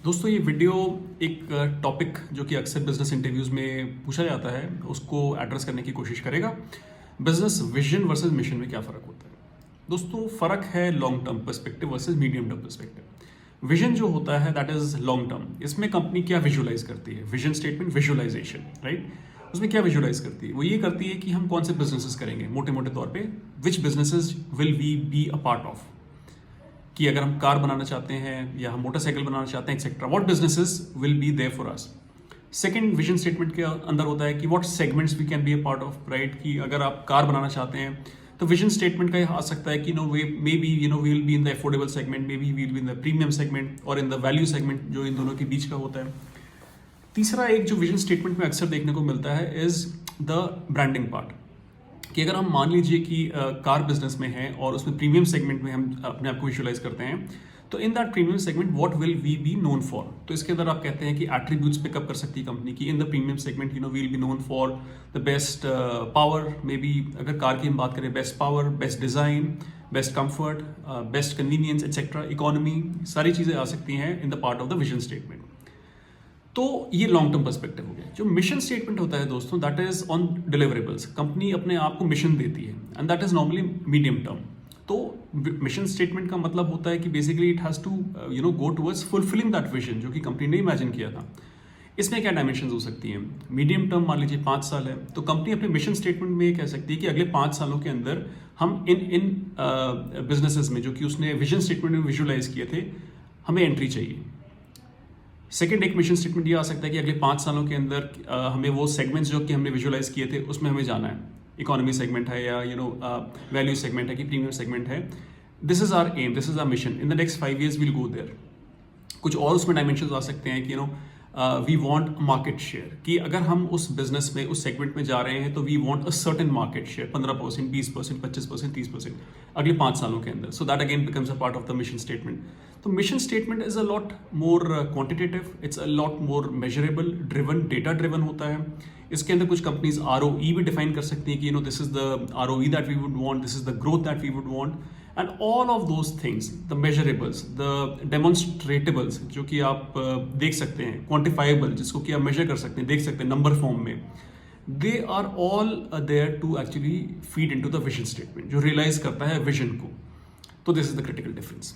दोस्तों ये वीडियो एक टॉपिक जो कि अक्सर बिजनेस इंटरव्यूज में पूछा जाता है उसको एड्रेस करने की कोशिश करेगा। बिजनेस विजन वर्सेस मिशन में क्या फ़र्क होता है? दोस्तों फ़र्क है long term perspective versus medium term perspective. Vision जो होता है दैट इज़ लॉन्ग टर्म। इसमें कंपनी क्या विजुलाइज करती है? Vision statement visualization, right? उसमें क्या विजुलाइज करती है? वो ये करती है कि हम कौन से बिजनेसेस करेंगे मोटे मोटे तौर पे, which businesses will we be a part of. कि अगर हम कार बनाना चाहते हैं या हम मोटरसाइकिल बनाना चाहते हैं etcetera, what businesses will be there for us. Second vision statement के अंदर होता है कि what segments we can be a part of, right? कि अगर आप कार बनाना चाहते हैं तो विजन स्टेटमेंट का यह आ सकता है कि no way may be we will be in the affordable segment, may be will be in the premium segment और इन द वैल्यू सेगमेंट, जो इन दोनों के बीच का होता है। तीसरा एक जो विजन स्टेटमेंट में अक्सर देखने को मिलता है इज द ब्रांडिंग पार्ट। कि अगर हम मान लीजिए कि कार बिजनेस में है और उसमें प्रीमियम सेगमेंट में हम अपने आप को विजुलाइज करते हैं, तो in that premium segment what will we be known for. तो इसके अंदर आप कहते हैं कि एट्रीब्यूट्स पिकअप कर सकती है कंपनी की। In the premium segment will be known for the best power, may be अगर कार की हम बात करें, best power, best design, best comfort, best convenience etcetera, economy, सारी चीज़ें आ सकती हैं in the part of the vision statement. तो ये लॉन्ग टर्म पर्सपेक्टिव हो गया। जो मिशन स्टेटमेंट होता है दोस्तों, that is on deliverables. Company अपने आप को मिशन देती है and that is normally medium term. तो मिशन स्टेटमेंट का मतलब होता है कि basically it has to go towards fulfilling that vision जो कि कंपनी ने इमेजिन किया था। इसमें क्या डायमेंशन हो सकती हैं? मीडियम टर्म मान लीजिए 5 साल है, तो कंपनी अपने मिशन स्टेटमेंट में ये कह सकती है कि अगले 5 सालों के अंदर हम इन बिजनेसेस में जो कि उसने विजन स्टेटमेंट में विजुलाइज किए थे, हमें एंट्री चाहिए। सेकेंड एक मिशन स्टेटमेंट ये आ सकता है कि अगले 5 सालों के अंदर हमें वो सेगमेंट्स जो कि हमने विजुलाइज किए थे उसमें हमें जाना है। इकोनॉमी सेगमेंट है या वैल्यू सेगमेंट है कि प्रीमियम सेगमेंट है। This is our aim, this is our mission. In the next 5 years will go there. कुछ और उसमें डायमेंशन आ सकते हैं कि वी वांट मार्केट शेयर, कि अगर हम उस बिजनेस में उस सेगमेंट में जा रहे हैं तो we want a certain market share, 15%, 20%, 25%, 30% अगले 5 सालों के अंदर। So that again becomes a part of the mission statement. तो mission statement is a lot more quantitative, it's a lot more measurable, driven, data driven होता है। इसके अंदर कुछ कंपनीज ROE भी डिफाइन कर सकती हैं कि this is the ROE that we would want, this is the growth that we would want, and all of those things, the measurables, the demonstrables जो कि आप देख सकते हैं, क्वान्टिफाइबल जिसको कि आप मेजर कर सकते हैं, देख सकते हैं नंबर फॉर्म में, they are all there to actually feed into the vision statement जो रियलाइज करता है विजन को। तो this is the critical difference.